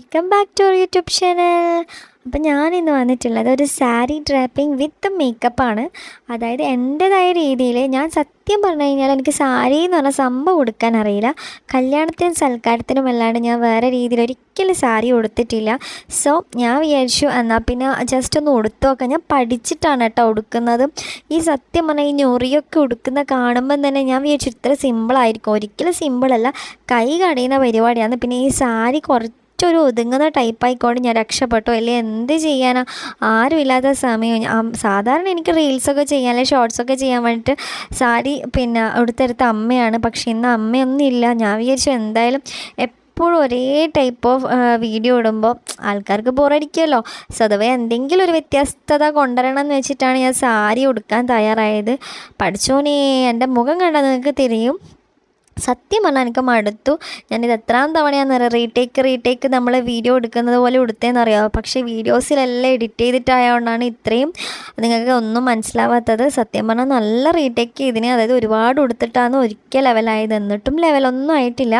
Welcome back to our YouTube channel. അപ്പോൾ ഞാനിന്ന് വന്നിട്ടുള്ളത് ഒരു സാരി ഡ്രാപ്പിംഗ് വിത്ത് മേക്കപ്പാണ്. അതായത് എൻ്റേതായ രീതിയിൽ ഞാൻ സത്യം പറഞ്ഞു കഴിഞ്ഞാൽ എനിക്ക് സാരി എന്ന് പറഞ്ഞാൽ സംഭവം ഉടുക്കാൻ അറിയില്ല. കല്യാണത്തിനും സൽക്കാരത്തിനും അല്ലാണ്ട് ഞാൻ വേറെ രീതിയിൽ ഒരിക്കലും സാരി ഉടുത്തിട്ടില്ല. സോ ഞാൻ വിചാരിച്ചു എന്നാൽ പിന്നെ ജസ്റ്റ് ഒന്ന് ഉടുത്തു നോക്കാം. ഞാൻ പഠിച്ചിട്ടാണ് കേട്ടോ ഉടുക്കുന്നത്. ഈ സത്യം പറഞ്ഞാൽ ഈ ഞൊറിയൊക്കെ ഉടുക്കുന്ന കാണുമ്പം തന്നെ ഞാൻ വിചാരിച്ചു ഇത്ര സിമ്പിളായിരിക്കും. ഒരിക്കലും സിമ്പിളല്ല, കൈ കടയുന്ന പരിപാടിയാണ്. പിന്നെ ഈ സാരി കുറച്ചൊരു ഒതുങ്ങുന്ന ടൈപ്പായിക്കൊണ്ട് ഞാൻ രക്ഷപ്പെട്ടു. അല്ലെങ്കിൽ എന്ത് ചെയ്യാനാ, ആരും ഇല്ലാത്ത സമയം സാധാരണ എനിക്ക് റീൽസൊക്കെ ചെയ്യാൻ അല്ലെങ്കിൽ ഷോർട്സൊക്കെ ചെയ്യാൻ വേണ്ടിയിട്ട് സാരി പിന്നെ എടുത്തെടുത്ത അമ്മയാണ്. പക്ഷേ ഇന്ന് അമ്മയൊന്നും ഇല്ല. ഞാൻ വിചാരിച്ചു എന്തായാലും എപ്പോഴും ഒരേ ടൈപ്പ് ഓഫ് വീഡിയോ ഇടുമ്പോൾ ആൾക്കാർക്ക് ബോറടിക്കുമല്ലോ. സ്വതവേ എന്തെങ്കിലും ഒരു വ്യത്യസ്തത കൊണ്ടുവരണം എന്ന് വെച്ചിട്ടാണ് ഞാൻ സാരി ഉടുക്കാൻ തയ്യാറായത്. പഠിച്ചോനെ, എൻ്റെ മുഖം കണ്ടാൽ നിങ്ങൾക്ക് തിരിയും. സത്യം പറഞ്ഞാൽ എനിക്ക് മടുത്തു. ഞാനിത് എത്രാം തവണയാണെന്ന് റീടേക്ക് നമ്മൾ വീഡിയോ എടുക്കുന്നത് പോലെ എടുത്തതെന്നറിയാമോ. പക്ഷേ വീഡിയോസിലെല്ലാം എഡിറ്റ് ചെയ്തിട്ടായതുകൊണ്ടാണ് ഇത്രയും നിങ്ങൾക്ക് ഒന്നും മനസ്സിലാവാത്തത്. സത്യം പറഞ്ഞാൽ നല്ല റീടേക്ക് ചെയ്തിന്. അതായത് ഒരുപാട് എടുത്തിട്ടാണ് ഒരിക്കൽ ലെവലായത്. എന്നിട്ടും ലെവലൊന്നും ആയിട്ടില്ല.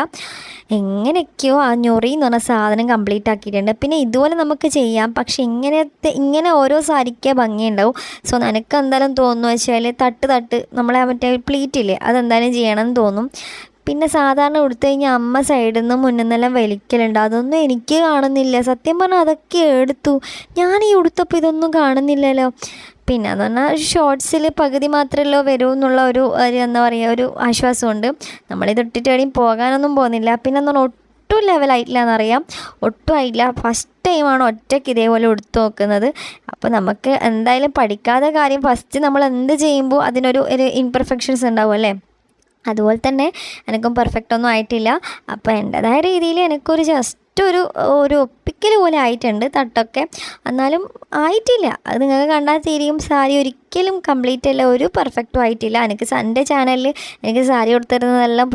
എങ്ങനെയൊക്കെയോ ആ ഞൊറി എന്ന് പറഞ്ഞ സാധനം കംപ്ലീറ്റ് ആക്കിയിട്ടുണ്ട്. പിന്നെ ഇതുപോലെ നമുക്ക് ചെയ്യാം, പക്ഷെ ഇങ്ങനെ ഓരോ സാരിക്കേ ഭംഗിയുണ്ടാവും. സോ നിനക്ക് എന്തായാലും തോന്നുന്നു വെച്ചാൽ തട്ട് നമ്മളെ മറ്റേ പ്ലീറ്റ് ഇല്ലേ, അതെന്തായാലും ചെയ്യണമെന്ന് തോന്നും. പിന്നെ സാധാരണ ഉടുത്തു കഴിഞ്ഞാൽ അമ്മ സൈഡിൽ നിന്ന് മുന്നിൽ നിന്നെല്ലാം വലിക്കലുണ്ട്. അതൊന്നും എനിക്ക് കാണുന്നില്ല. സത്യം പറഞ്ഞാൽ അതൊക്കെ എടുത്തു. ഞാൻ ഈ ഉടുത്തപ്പോൾ ഇതൊന്നും കാണുന്നില്ലല്ലോ. പിന്നെ എന്ന് പറഞ്ഞാൽ ഷോർട്സിൽ പകുതി മാത്രമല്ലോ വരൂ എന്നുള്ള ഒരു എന്താ പറയുക, ഒരു ആശ്വാസമുണ്ട്. നമ്മളിത് ഇട്ടിട്ട് എവിടെയും പോകാനൊന്നും പോകുന്നില്ല. പിന്നെ എന്ന് പറഞ്ഞാൽ ഒട്ടും ലെവലായിട്ടില്ല എന്നറിയാം. ഒട്ടും ആയിട്ടില്ല. ഫസ്റ്റ് ടൈമാണ് ഒറ്റയ്ക്ക് ഇതേപോലെ എടുത്തു നോക്കുന്നത്. അപ്പോൾ നമുക്ക് എന്തായാലും പഠിക്കാത്ത കാര്യം ഫസ്റ്റ് നമ്മൾ എന്ത് ചെയ്യുമ്പോൾ അതിനൊരു ഇംപെർഫെക്ഷൻസ് ഉണ്ടാവും അല്ലേ. അതുപോലെ തന്നെ എനിക്കും പെർഫെക്റ്റ് ഒന്നും ആയിട്ടില്ല. അപ്പോൾ എൻ്റേതായ രീതിയിൽ എനിക്കൊരു ജസ്റ്റ് ഒരു ഒപ്പിക്കൽ പോലെ ആയിട്ടുണ്ട് തട്ടൊക്കെ. എന്നാലും ആയിട്ടില്ല. അത് നിങ്ങൾക്ക് കണ്ടാൽ തിരിയും. സാരി ഒരിക്കലും കംപ്ലീറ്റ് അല്ല, ഒരു പെർഫെക്റ്റും ആയിട്ടില്ല. എനിക്ക് എൻ്റെ ചാനലിൽ എനിക്ക് സാരി കൊടുത്തിരുന്നതെല്ലാം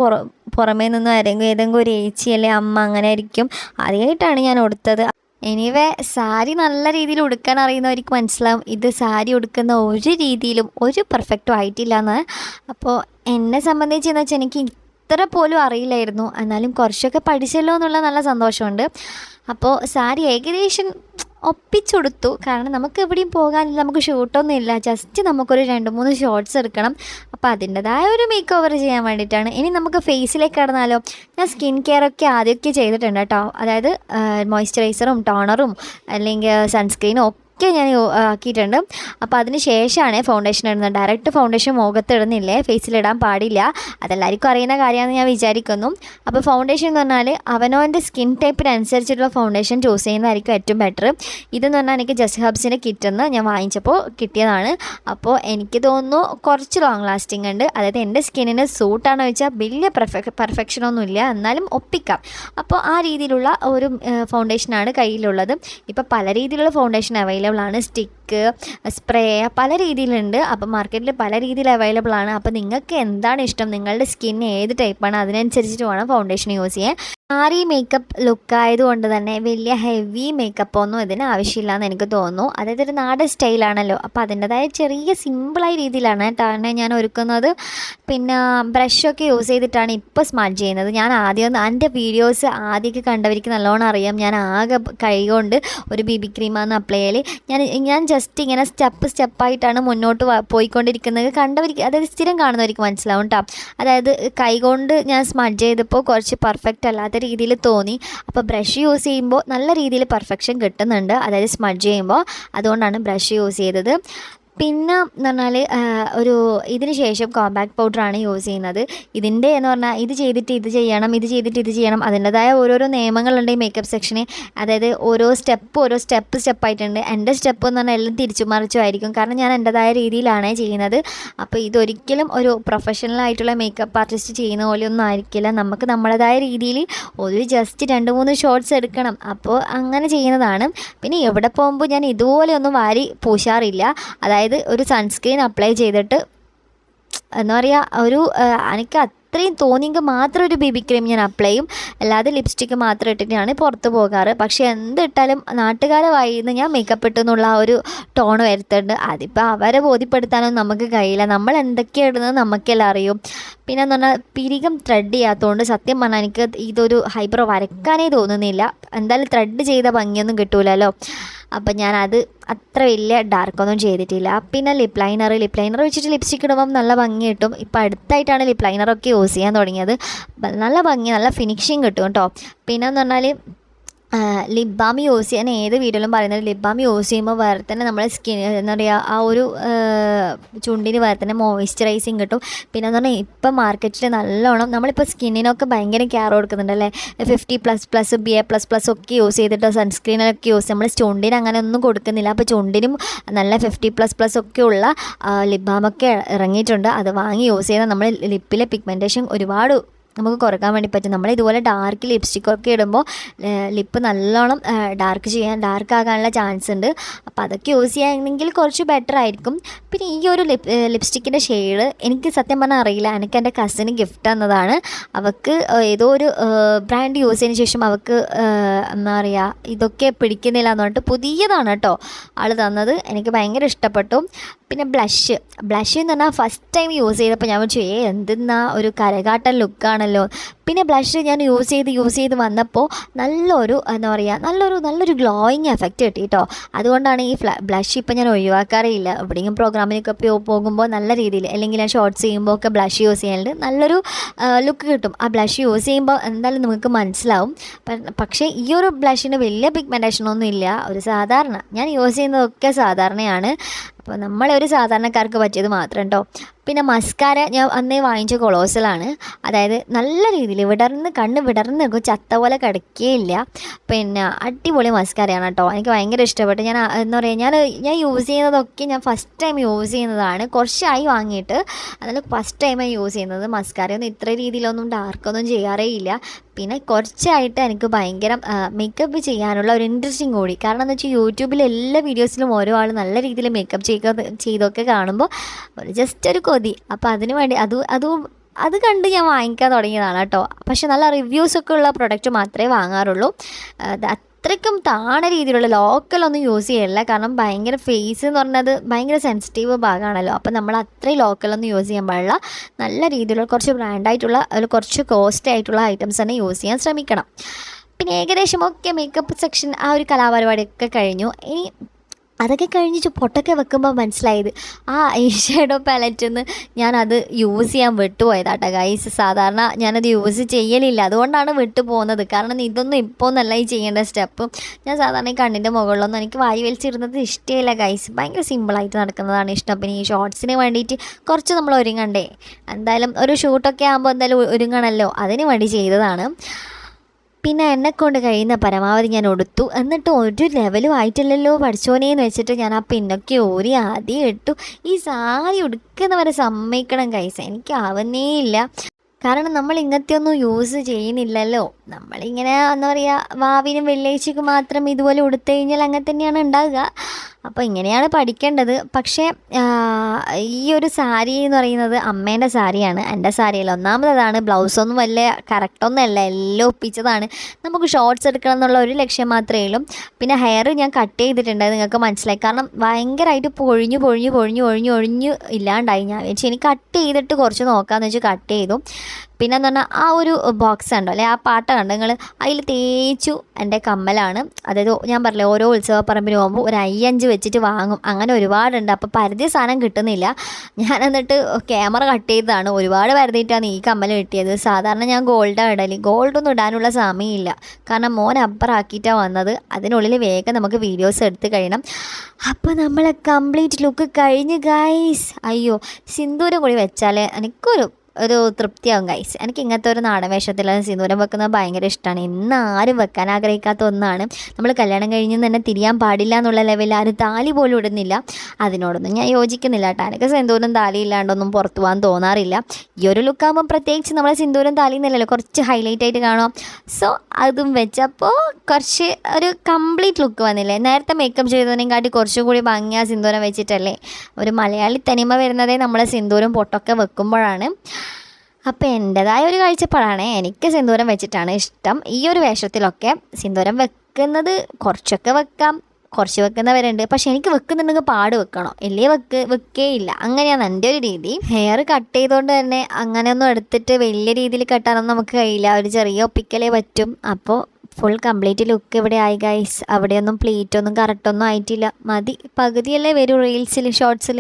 പുറമേ നിന്ന് ഏതെങ്കിലും ഒരു ഏച്ചി അല്ലെ അമ്മ അങ്ങനെ ആയിരിക്കും. ആദ്യമായിട്ടാണ് ഞാൻ ഉടുത്തത്. എനിവേ സാരി നല്ല രീതിയിൽ ഉടുക്കാൻ അറിയുന്നവർക്ക് മനസ്സിലാവും ഇത് സാരി ഉടുക്കുന്ന ഒരു രീതിയിലും ഒരു പെർഫെക്റ്റും ആയിട്ടില്ല എന്ന്. അപ്പോൾ എന്നെ സംബന്ധിച്ചെന്ന് വെച്ചാൽ എനിക്ക് ഇത്ര പോലും അറിയില്ലായിരുന്നു. എന്നാലും കുറച്ചൊക്കെ പഠിച്ചല്ലോ എന്നുള്ള നല്ല സന്തോഷമുണ്ട്. അപ്പോൾ സാരി ഏകദേശം ഒപ്പിച്ചെടുത്തു. കാരണം നമുക്ക് എവിടെയും പോകാനില്ല, നമുക്ക് ഷൂട്ടൊന്നും ഇല്ല. ജസ്റ്റ് നമുക്കൊരു 2-3 ഷോർട്സ് എടുക്കണം. അപ്പോൾ അതിൻ്റെതായ ഒരു മേക്ക് ഓവർ ചെയ്യാൻ വേണ്ടിയിട്ടാണ്. ഇനി നമുക്ക് ഫേസിലേക്ക് കടന്നാലോ. ഞാൻ സ്കിൻ കെയർ ഒക്കെ ആദ്യമൊക്കെ ചെയ്തിട്ടുണ്ട് കേട്ടോ. അതായത് മോയ്സ്ചറൈസറും ടോണറും അല്ലെങ്കിൽ സൺസ്ക്രീനും ഒക്കെ ഞാൻ ആക്കിയിട്ടുണ്ട്. അപ്പോൾ അതിന് ശേഷമാണ് ഫൗണ്ടേഷൻ ഇടുന്നത്. ഡയറക്റ്റ് ഫൗണ്ടേഷൻ മുഖത്ത് ഇടുന്നില്ലേ, ഫേസിലിടാൻ പാടില്ല. അതെല്ലാവർക്കും അറിയുന്ന കാര്യമാണെന്ന് ഞാൻ വിചാരിക്കുന്നു. അപ്പോൾ ഫൗണ്ടേഷൻ എന്ന് പറഞ്ഞാൽ അവനവൻ്റെ സ്കിൻ ടൈപ്പിനനുസരിച്ചിട്ടുള്ള ഫൗണ്ടേഷൻ ചൂസ് ചെയ്യുന്നതായിരിക്കും ഏറ്റവും ബെറ്റർ. ഇതെന്ന് പറഞ്ഞാൽ എനിക്ക് ജസ്റ്റ് ഹബ്സിൻ്റെ കിറ്റെന്ന് ഞാൻ വാങ്ങിച്ചപ്പോൾ കിട്ടിയതാണ്. അപ്പോൾ എനിക്ക് തോന്നുന്നു കുറച്ച് ലോങ് ലാസ്റ്റിംഗ് ഉണ്ട്. അതായത് എൻ്റെ സ്കിന്നിന് സൂട്ടാണോ ചോദിച്ചാൽ വലിയ പെർഫെക്ഷനൊന്നുമില്ല, എന്നാലും ഒപ്പിക്കാം. അപ്പോൾ ആ രീതിയിലുള്ള ഒരു ഫൗണ്ടേഷനാണ് കയ്യിലുള്ളത്. ഇപ്പോൾ പല രീതിയിലുള്ള ഫൗണ്ടേഷൻ അവൈലബിൾ ആണ്. സ്റ്റിക്ക്, സ്പ്രേ, പല രീതിയിലുണ്ട്. അപ്പോൾ മാർക്കറ്റിൽ പല രീതിയിൽ അവൈലബിൾ ആണ്. അപ്പോൾ നിങ്ങൾക്ക് എന്താണ് ഇഷ്ടം, നിങ്ങളുടെ സ്കിൻ ഏത് ടൈപ്പാണ്, അതിനനുസരിച്ചിട്ട് വേണം ഫൗണ്ടേഷൻ യൂസ് ചെയ്യാൻ. സാരി മേക്കപ്പ് ലുക്കായതുകൊണ്ട് തന്നെ വലിയ ഹെവി മേക്കപ്പൊന്നും ഇതിന് ആവശ്യമില്ല എനിക്ക് തോന്നുന്നു. അതായത് ഒരു നാടൻ സ്റ്റൈലാണല്ലോ. അപ്പോൾ അതിൻ്റെതായ ചെറിയ സിമ്പിളായ രീതിയിലാണ് കേട്ടോ ഞാൻ ഒരുക്കുന്നത്. പിന്നെ ബ്രഷൊക്കെ യൂസ് ചെയ്തിട്ടാണ് ഇപ്പോൾ സ്മഡ്ജ് ചെയ്യുന്നത്. ഞാൻ ആദ്യം എൻ്റെ വീഡിയോസ് ആദ്യമൊക്കെ കണ്ടവർക്ക് നല്ലോണം അറിയാം. ഞാൻ ആകെ കൈ കൊണ്ട് ഒരു BB ക്രീമാണ് അപ്ലൈ ചെയ്യൽ. ഞാൻ ജസ്റ്റ് ഇങ്ങനെ സ്റ്റെപ്പായിട്ടാണ് മുന്നോട്ട് പോയിക്കൊണ്ടിരിക്കുന്നത്. കണ്ടവർക്ക്, അതായത് സ്ഥിരം കാണുന്നവർക്ക് മനസ്സിലാവും കേട്ടോ. അതായത് കൈ കൊണ്ട് ഞാൻ സ്മഡ്ജ് ചെയ്തപ്പോൾ കുറച്ച് പെർഫെക്റ്റ് അല്ലാത്ത രീതിയിൽ തോന്നി. അപ്പോൾ ബ്രഷ് യൂസ് ചെയ്യുമ്പോൾ നല്ല രീതിയിൽ പെർഫെക്ഷൻ കിട്ടുന്നുണ്ട്, അതായത് സ്മഡ്ജ് ചെയ്യുമ്പോൾ. അതുകൊണ്ടാണ് ബ്രഷ് യൂസ് ചെയ്തത്. പിന്നെ എന്ന് പറഞ്ഞാൽ ഇതിന് ശേഷം കോമ്പാക്ട് പൗഡറാണ് യൂസ് ചെയ്യുന്നത്. ഇതിൻ്റെ എന്ന് പറഞ്ഞാൽ ഇത് ചെയ്തിട്ട് ഇത് ചെയ്യണം, അതിൻ്റെതായ ഓരോരോ നിയമങ്ങളുണ്ട് ഈ മേക്കപ്പ് സെക്ഷന്. അതായത് ഓരോ സ്റ്റെപ്പായിട്ടുണ്ട്. എൻ്റെ സ്റ്റെപ്പ് എന്ന് പറഞ്ഞാൽ എല്ലാം തിരിച്ചു മറിച്ചും ആയിരിക്കും. കാരണം ഞാൻ എൻ്റെതായ രീതിയിലാണ് ചെയ്യുന്നത്. അപ്പോൾ ഇതൊരിക്കലും ഒരു പ്രൊഫഷണലായിട്ടുള്ള മേക്കപ്പ് ആർട്ടിസ്റ്റ് ചെയ്യുന്ന പോലെയൊന്നും ആയിരിക്കില്ല. നമുക്ക് നമ്മുടേതായ രീതിയിൽ ഒരു ജസ്റ്റ് 2-3 ഷോട്ട്സ് എടുക്കണം. അപ്പോൾ അങ്ങനെ ചെയ്യുന്നതാണ്. പിന്നെ എവിടെ പോകുമ്പോൾ ഞാൻ ഇതുപോലെ ഒന്നും വാരി പൂശാറില്ല. അതായത് ഒരു സൺസ്ക്രീൻ അപ്ലൈ ചെയ്തിട്ട് എന്താ പറയുക, എനിക്ക് അത്രയും തോന്നിയെങ്കിൽ മാത്രം ഒരു BB ക്രീം ഞാൻ അപ്ലൈ ചെയ്യും. അല്ലാതെ ലിപ്സ്റ്റിക്ക് മാത്രം ഇട്ടിട്ടാണ് പുറത്ത് പോകാറ്. പക്ഷേ എന്തിട്ടാലും നാട്ടുകാരെ വായിൽ നിന്ന് ഞാൻ മേക്കപ്പ് ഇട്ടു എന്നുള്ള ആ ഒരു ടോൺ വരുത്തുന്നുണ്ട്. അതിപ്പോൾ അവരെ ബോധ്യപ്പെടുത്താനൊന്നും നമുക്ക് കഴിയില്ല. നമ്മൾ എന്തൊക്കെയാണ് ഇടുന്നത് നമുക്കെല്ലാം അറിയും. പിന്നെ എന്ന് പറഞ്ഞാൽ പിരികം ത്രെഡ് ചെയ്യാത്തതുകൊണ്ട് സത്യം പറഞ്ഞാൽ എനിക്ക് ഇതൊരു ഹൈബ്രോ വരയ്ക്കാനേ തോന്നുന്നില്ല. എന്തായാലും ത്രെഡ് ചെയ്ത ഭംഗിയൊന്നും കിട്ടൂലല്ലോ. അപ്പം ഞാനത് അത്ര വലിയ ഡാർക്കൊന്നും ചെയ്തിട്ടില്ല. പിന്നെ ലിപ്പ് ലൈനർ വെച്ചിട്ട് ലിപ്സ്റ്റിക്ക് ഇടുമ്പം നല്ല ഭംഗി കിട്ടും. ഇപ്പം അടുത്തായിട്ടാണ് ലിപ്പ് ലൈനറൊക്കെ യൂസ് ചെയ്യാൻ തുടങ്ങിയത്. നല്ല ഭംഗി, നല്ല ഫിനിഷിങ് കിട്ടും കേട്ടോ. പിന്നെന്ന് പറഞ്ഞാൽ ലിപ് ബാം യൂസ് ചെയ്യാൻ ഏത് വീഡിയോയിലും പറയുന്നത് ലിപ് ബാം യൂസ് ചെയ്യുമ്പോൾ വേറെ തന്നെ നമ്മുടെ സ്കിൻ എന്താ പറയുക ആ ഒരു ചുണ്ടിന് വേറെ തന്നെ മോയ്സ്ചറൈസിങ് കിട്ടും. പിന്നെ എന്ന് പറഞ്ഞാൽ ഇപ്പം മാർക്കറ്റിൽ നല്ലോണം നമ്മളിപ്പോൾ സ്കിന്നിനൊക്കെ ഭയങ്കര കെയർ കൊടുക്കുന്നുണ്ടല്ലേ. 50++ BA++ ഒക്കെ യൂസ് ചെയ്തിട്ട് സൺസ്ക്രീനൊക്കെ യൂസ് നമ്മൾ ചുണ്ടിന് അങ്ങനെ ഒന്നും കൊടുക്കുന്നില്ല. അപ്പോൾ ചുണ്ടിനും നല്ല 50++ ഒക്കെ ഉള്ള ലിപ് ബാമൊക്കെ ഇറങ്ങിയിട്ടുണ്ട്. അത് വാങ്ങി യൂസ് ചെയ്താൽ നമ്മൾ ലിപ്പിലെ പിഗ്മെൻറ്റേഷൻ ഒരുപാട് നമുക്ക് കുറക്കാൻ വേണ്ടി പറ്റും. നമ്മൾ ഇതുപോലെ ഡാർക്ക് ലിപ്സ്റ്റിക്കൊക്കെ ഇടുമ്പോൾ ലിപ്പ് നല്ലോണം ഡാർക്ക് ആകാനുള്ള ചാൻസ് ഉണ്ട്. അപ്പോൾ അതൊക്കെ യൂസ് ചെയ്യുകയാണെങ്കിൽ കുറച്ച് ബെറ്റർ ആയിരിക്കും. പിന്നെ ഈ ഒരു ലിപ്സ്റ്റിക്കിൻ്റെ ഷെയ്ഡ് എനിക്ക് സത്യം പറഞ്ഞാൽ അറിയില്ല. എനിക്ക് എൻ്റെ കസിന് ഗിഫ്റ്റ് തന്നതാണ്. അവൾക്ക് ഏതോ ഒരു ബ്രാൻഡ് യൂസ് ചെയ്തതിന് ശേഷം അവൾക്ക് എന്താ പറയുക ഇതൊക്കെ പിടിക്കുന്നില്ല എന്ന് പറഞ്ഞിട്ട് പുതിയതാണ് കേട്ടോ ആൾ തന്നത്. എനിക്ക് ഭയങ്കര ഇഷ്ടപ്പെട്ടു. പിന്നെ ബ്ലഷ് എന്ന് പറഞ്ഞാൽ ഫസ്റ്റ് ടൈം യൂസ് ചെയ്തപ്പോൾ ഞാൻ വിളിച്ചു എന്തെന്നാ ഒരു കരകാട്ടൻ ലുക്കാണല്ലോ. പിന്നെ ബ്ലഷ് ഞാൻ യൂസ് ചെയ്ത് വന്നപ്പോൾ നല്ലൊരു എന്താ പറയുക നല്ലൊരു ഗ്ലോയിങ് എഫക്റ്റ് കിട്ടി കേട്ടോ. അതുകൊണ്ടാണ് ഈ ബ്ലഷ് ഇപ്പം ഞാൻ ഒഴിവാക്കാറില്ല. എവിടെയെങ്കിലും പ്രോഗ്രാമിനൊക്കെ പോകുമ്പോൾ നല്ല രീതിയിൽ അല്ലെങ്കിൽ ഞാൻ ഷോർട്ട്സ് ചെയ്യുമ്പോൾ ഒക്കെ ബ്ലഷ് യൂസ് ചെയ്യാനുണ്ട് നല്ലൊരു ലുക്ക് കിട്ടും. ആ ബ്ലഷ് യൂസ് ചെയ്യുമ്പോൾ എന്തായാലും നിങ്ങൾക്ക് മനസ്സിലാവും. പക്ഷേ ഈ ഒരു ബ്ലഷിന് വലിയ പിഗ്മെൻറ്റേഷനൊന്നും ഇല്ല. ഒരു സാധാരണ ഞാൻ യൂസ് ചെയ്യുന്നതൊക്കെ സാധാരണയാണ്. അപ്പോൾ നമ്മളൊരു സാധാരണക്കാർക്ക് പറ്റിയത് മാത്രം കേട്ടോ. പിന്നെ മസ്കാര ഞാൻ അന്നേ വാങ്ങിച്ച കൊളോസലാണ്. അതായത് നല്ല രീതിയിൽ കണ്ണ് വിടർന്ന് ചത്ത പോലെ കിടക്കുകയില്ല. പിന്നെ അടിപൊളി മസ്കാരയാണ് കേട്ടോ. എനിക്ക് ഭയങ്കര ഇഷ്ടപ്പെട്ടു. ഞാൻ എന്താ പറയുക ഞാൻ യൂസ് ചെയ്യുന്നതൊക്കെ ഞാൻ ഫസ്റ്റ് ടൈം യൂസ് ചെയ്യുന്നതാണ്. കുറച്ചായി വാങ്ങിയിട്ട് അതിൽ ഫസ്റ്റ് ടൈമായി യൂസ് ചെയ്യുന്നത്. മസ്കാരയൊന്നും ഇത്ര രീതിയിലൊന്നും ഡാർക്കൊന്നും ചെയ്യാറേ ഇല്ല. പിന്നെ കുറച്ചായിട്ട് എനിക്ക് ഭയങ്കര മേക്കപ്പ് ചെയ്യാനുള്ള ഒരു ഇൻട്രസ്റ്റിംഗ് കൂടി. കാരണം എന്ന് വെച്ചാൽ യൂട്യൂബിൽ എല്ലാ വീഡിയോസിലും ഓരോ ആൾ നല്ല രീതിയിൽ മേക്കപ്പ് ചെയ്തൊക്കെ കാണുമ്പോൾ ജസ്റ്റ് ഒരു കൊതി. അപ്പോൾ അതിന് വേണ്ടി അത് കണ്ട് ഞാൻ വാങ്ങിക്കാൻ തുടങ്ങിയതാണ് കേട്ടോ. പക്ഷെ നല്ല റിവ്യൂസൊക്കെ ഉള്ള പ്രൊഡക്റ്റ് മാത്രമേ വാങ്ങാറുള്ളൂ. അത്രയ്ക്കും താണ രീതിയിലുള്ള ലോക്കലൊന്നും യൂസ് ചെയ്യില്ല. കാരണം ഭയങ്കര ഫേസ് എന്ന് പറഞ്ഞത് ഭയങ്കര സെൻസിറ്റീവ് ഭാഗമാണല്ലോ. അപ്പോൾ നമ്മൾ അത്രയും ലോക്കലൊന്നും യൂസ് ചെയ്യാൻ പാടില്ല. നല്ല രീതിയിലുള്ള കുറച്ച് ബ്രാൻഡായിട്ടുള്ള കുറച്ച് കോസ്റ്റ് ആയിട്ടുള്ള ഐറ്റംസ് തന്നെ യൂസ് ചെയ്യാൻ ശ്രമിക്കണം. പിന്നെ ഏകദേശം ഒക്കെ മേക്കപ്പ് സെക്ഷൻ ആ ഒരു കലാപരിപാടിയൊക്കെ കഴിഞ്ഞു. ഇനി അതൊക്കെ കഴിഞ്ഞിട്ട് പൊട്ടൊക്കെ വെക്കുമ്പോൾ മനസ്സിലായത് ഐ ഷാഡോ പാലറ്റിൽ നിന്ന് ഞാനത് യൂസ് ചെയ്യാൻ വിട്ടുപോയതാട്ടോ ഗൈസ്. സാധാരണ ഞാനത് യൂസ് ചെയ്യലില്ല, അതുകൊണ്ടാണ് വിട്ടു പോകുന്നത്. കാരണം ഇതൊന്നും ഇപ്പോൾ ഒന്നല്ല ഈ ചെയ്യേണ്ട സ്റ്റെപ്പ്. ഞാൻ സാധാരണ ഈ കണ്ണിൻ്റെ മുകളിലൊന്നും എനിക്ക് വാരി വലിച്ചിരുന്നത് ഇഷ്ടമില്ല ഗൈസ്. ഭയങ്കര സിമ്പിളായിട്ട് നടക്കുന്നതാണ് ഇഷ്ടം. പിന്നെ ഈ ഷോർട്സിന് വേണ്ടിയിട്ട് കുറച്ച് നമ്മൾ ഒരുങ്ങണ്ടേ. എന്തായാലും ഒരു ഷൂട്ടൊക്കെ ആകുമ്പോൾ എന്തായാലും ഒരുങ്ങണമല്ലോ, അതിന് വേണ്ടി ചെയ്തതാണ്. പിന്നെ എന്നെക്കൊണ്ട് കഴിയുന്ന പരമാവധി ഞാൻ ഉടുത്തു. എന്നിട്ട് ഒരു ലെവലും ആയിട്ടില്ലല്ലോ പഠിച്ചോനേന്ന് വെച്ചിട്ട് ഞാൻ ആ പിന്നൊക്കെ ആദ്യം ഇട്ടു. ഈ സാരി ഉടുക്കുന്നവരെ സമ്മതിക്കണം ഗൈസ്, എനിക്ക് ആവുന്നേ ഇല്ല. കാരണം നമ്മൾ ഇങ്ങനത്തെ ഒന്നും യൂസ് ചെയ്യുന്നില്ലല്ലോ. നമ്മളിങ്ങനെ എന്താ പറയുക വാവിനും വെള്ളിയാഴ്ചക്ക് മാത്രം ഇതുപോലെ ഉടുത്തു കഴിഞ്ഞാൽ അങ്ങനെ തന്നെയാണ് ഉണ്ടാകുക. അപ്പോൾ ഇങ്ങനെയാണ് പഠിക്കേണ്ടത്. പക്ഷേ ഈ ഒരു സാരി എന്ന് പറയുന്നത് അമ്മേൻ്റെ സാരിയാണ്, എൻ്റെ സാരിയല്ല. ഒന്നാമതാണ് ബ്ലൗസൊന്നും വലിയ കറക്റ്റൊന്നുമല്ല, എല്ലാം ഒപ്പിച്ചതാണ്. നമുക്ക് ഷോർട്ട്സ് എടുക്കണം എന്നുള്ള ഒരു ലക്ഷ്യം മാത്രമേ ഉള്ളൂ. പിന്നെ ഹെയർ ഞാൻ കട്ട് ചെയ്തിട്ടുണ്ട്, നിങ്ങൾക്ക് മനസ്സിലായി. കാരണം ഭയങ്കരമായിട്ട് പൊഴിഞ്ഞു ഇല്ലാണ്ടായി. ഞാൻ വെച്ചാൽ ഇനി കട്ട് ചെയ്തിട്ട് കുറച്ച് നോക്കാമെന്ന് വെച്ച് കട്ട് ചെയ്തു. പിന്നെന്ന് പറഞ്ഞാൽ ആ ഒരു ബോക്സ് ഉണ്ടോ അല്ലെ, ആ പാട്ട കണ്ടോ നിങ്ങൾ, അതിൽ തേച്ചു എൻ്റെ കമ്മലാണ്. അതായത് ഞാൻ പറഞ്ഞില്ലേ ഓരോ ഉത്സവപ്പറമ്പിന് പോകുമ്പോൾ ഒരു 5 വെച്ചിട്ട് വാങ്ങും. അങ്ങനെ ഒരുപാടുണ്ട്. അപ്പോൾ പരതിയ സാധനം കിട്ടുന്നില്ല. ഞാൻ എന്നിട്ട് ക്യാമറ കട്ട് ചെയ്തതാണ്. ഒരുപാട് പരതിയിട്ടാണ് ഈ കമ്മൽ കിട്ടിയത്. സാധാരണ ഞാൻ ഗോൾഡാണ് ഇടല്. ഗോൾഡൊന്നും ഇടാനുള്ള സമയമില്ല. കാരണം മോൻ അപ്പറാക്കിയിട്ടാണ് വന്നത്. അതിനുള്ളിൽ വേഗം നമുക്ക് വീഡിയോസ് എടുത്ത് കഴിയണം. അപ്പോൾ നമ്മൾ കംപ്ലീറ്റ് ലുക്ക് കഴിഞ്ഞ് ഗൈസ്. അയ്യോ, സിന്ദൂരം കൂടി വെച്ചാൽ ഒരു തൃപ്തിയാവും ഗൈസ്. എനിക്ക് ഇങ്ങനത്തെ ഒരു നാടൻ വേഷത്തിൽ സിന്ദൂരം വെക്കുന്നത് ഭയങ്കര ഇഷ്ടമാണ്. ഇന്ന് ആരും വെക്കാൻ ആഗ്രഹിക്കാത്ത ഒന്നാണ്. നമ്മൾ കല്യാണം കഴിഞ്ഞ് തന്നെ തിരിയാൻ പാടില്ല എന്നുള്ള ലെവലിൽ ആരും താലി പോലും ഇടുന്നില്ല. അതിനോടൊന്നും ഞാൻ യോജിക്കുന്നില്ല കേട്ടോ. എനിക്ക് സിന്ദൂരം താലി ഇല്ലാണ്ടൊന്നും പുറത്തു പോകാൻ തോന്നാറില്ല. ഈ ഒരു ലുക്കാകുമ്പോൾ പ്രത്യേകിച്ച് നമ്മളെ സിന്ദൂരം താലി എന്നല്ലല്ലോ, കുറച്ച് ഹൈലൈറ്റ് ആയിട്ട് കാണാം. സോ അതും വെച്ചപ്പോൾ കുറച്ച് ഒരു കംപ്ലീറ്റ് ലുക്ക് വന്നില്ലേ. നേരത്തെ മേക്കപ്പ് ചെയ്തതിനെക്കാട്ടി കുറച്ചും കൂടി ഭംഗിയാ സിന്ദൂരം വെച്ചിട്ടല്ലേ. ഒരു മലയാളി തനിമ വരുന്നതേ നമ്മളെ സിന്ദൂരം പൊട്ടൊക്കെ വെക്കുമ്പോഴാണ്. അപ്പോൾ എൻ്റെതായ ഒരു കാഴ്ചപ്പാടാണ്, എനിക്ക് സിന്ദൂരം വെച്ചിട്ടാണ് ഇഷ്ടം. ഈ ഒരു വേഷത്തിലൊക്കെ സിന്ദൂരം വെക്കുന്നത് കുറച്ചൊക്കെ വെക്കാം, കുറച്ച് വെക്കുന്നവരുണ്ട്. പക്ഷെ എനിക്ക് വെക്കുന്നുണ്ടെങ്കിൽ പാട് വെക്കണോ, ഇല്ലേ വെക്കേയില്ല. അങ്ങനെയാണ് എൻ്റെ ഒരു രീതി. ഹെയർ കട്ട് ചെയ്തുകൊണ്ട് തന്നെ അങ്ങനെയൊന്നും എടുത്തിട്ട് വലിയ രീതിയിൽ കെട്ടാനൊന്നും നമുക്ക് കഴിയില്ല, ഒരു ചെറിയ ഒപ്പിക്കലേ പറ്റും. അപ്പോൾ ഫുൾ കംപ്ലീറ്റ് ലുക്ക് ഇവിടെ ആയി ഗൈസ്. അവിടെയൊന്നും പ്ലീറ്റൊന്നും കറക്റ്റൊന്നും ആയിട്ടില്ല, മതി, പകുതിയല്ലേ വരും റീൽസിൽ ഷോർട്സിൽ.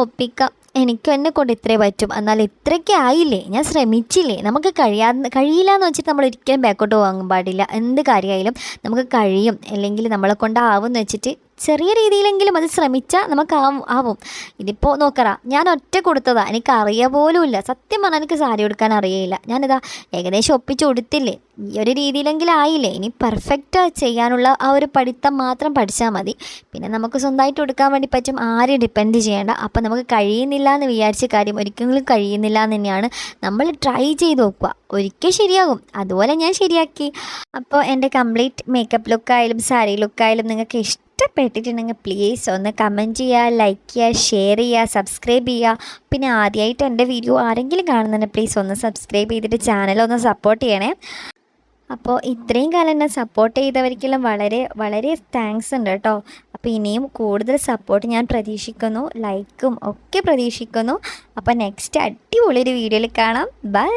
ഒപ്പിക്കാം, എനിക്കും എന്നെ കൊണ്ട് ഇത്രേ പറ്റും. എന്നാൽ ഇത്രയ്ക്ക് ആയില്ലേ, ഞാൻ ശ്രമിച്ചില്ലേ. നമുക്ക് കഴിയില്ല എന്ന് വെച്ചിട്ട് നമ്മൾ ഒരിക്കലും ബാക്കോട്ട് പോകാൻ പാടില്ല. എന്ത് കാര്യമായാലും നമുക്ക് കഴിയും, അല്ലെങ്കിൽ നമ്മളെ കൊണ്ടാവും എന്ന് വെച്ചിട്ട് ചെറിയ രീതിയിലെങ്കിലും അത് ശ്രമിച്ചാൽ നമുക്ക് ആവും. ഇതിപ്പോൾ നോക്കറാ, ഞാൻ ഒറ്റ കൊടുത്തതാ, എനിക്ക് അറിയ പോലുമില്ല. സത്യം പറഞ്ഞാൽ എനിക്ക് സാരി ഉടുക്കാൻ അറിയില്ല. ഞാനിതാ ഏകദേശം ഒപ്പിച്ച് കൊടുത്തില്ലേ, ഈ ഒരു രീതിയിലെങ്കിലും ആയില്ലേ. ഇനി പെർഫെക്റ്റ് ചെയ്യാനുള്ള ആ ഒരു പഠിത്തം മാത്രം പഠിച്ചാൽ മതി. പിന്നെ നമുക്ക് സ്വന്തമായിട്ട് കൊടുക്കാൻ വേണ്ടി പറ്റും, ആരെയും ഡിപ്പെൻഡ് ചെയ്യേണ്ട. അപ്പം നമുക്ക് കഴിയുന്നില്ല എന്ന് വിചാരിച്ച കാര്യം ഒരിക്കലും കഴിയുന്നില്ല എന്ന് തന്നെയാണ്. നമ്മൾ ട്രൈ ചെയ്ത് നോക്കുക, ഒരിക്കൽ ശരിയാകും. അതുപോലെ ഞാൻ ശരിയാക്കി. അപ്പോൾ എൻ്റെ കംപ്ലീറ്റ് മേക്കപ്പ് ലുക്കായാലും സാരി ലുക്കായാലും നിങ്ങൾക്ക് ഇഷ്ടപ്പെട്ടിട്ടുണ്ടെങ്കിൽ പ്ലീസ് ഒന്ന് കമൻറ്റ് ചെയ്യുക, ലൈക്ക് ചെയ്യുക, ഷെയർ ചെയ്യുക, സബ്സ്ക്രൈബ് ചെയ്യുക. പിന്നെ ആദ്യമായിട്ട് എൻ്റെ വീഡിയോ ആരെങ്കിലും കാണുന്നുണ്ടെങ്കിൽ പ്ലീസ് ഒന്ന് സബ്സ്ക്രൈബ് ചെയ്തിട്ട് ചാനലൊന്ന് സപ്പോർട്ട് ചെയ്യണേ. അപ്പോൾ ഇത്രയും കാലം എന്നെ സപ്പോർട്ട് ചെയ്തവർക്കെല്ലാം വളരെ വളരെ താങ്ക്സ് ഉണ്ട് കേട്ടോ. അപ്പോൾ ഇനിയും കൂടുതൽ സപ്പോർട്ട് ഞാൻ പ്രതീക്ഷിക്കുന്നു, ലൈക്കും ഒക്കെ പ്രതീക്ഷിക്കുന്നു. അപ്പോൾ നെക്സ്റ്റ് അടിപൊളിയൊരു വീഡിയോയിൽ കാണാം. ബൈ.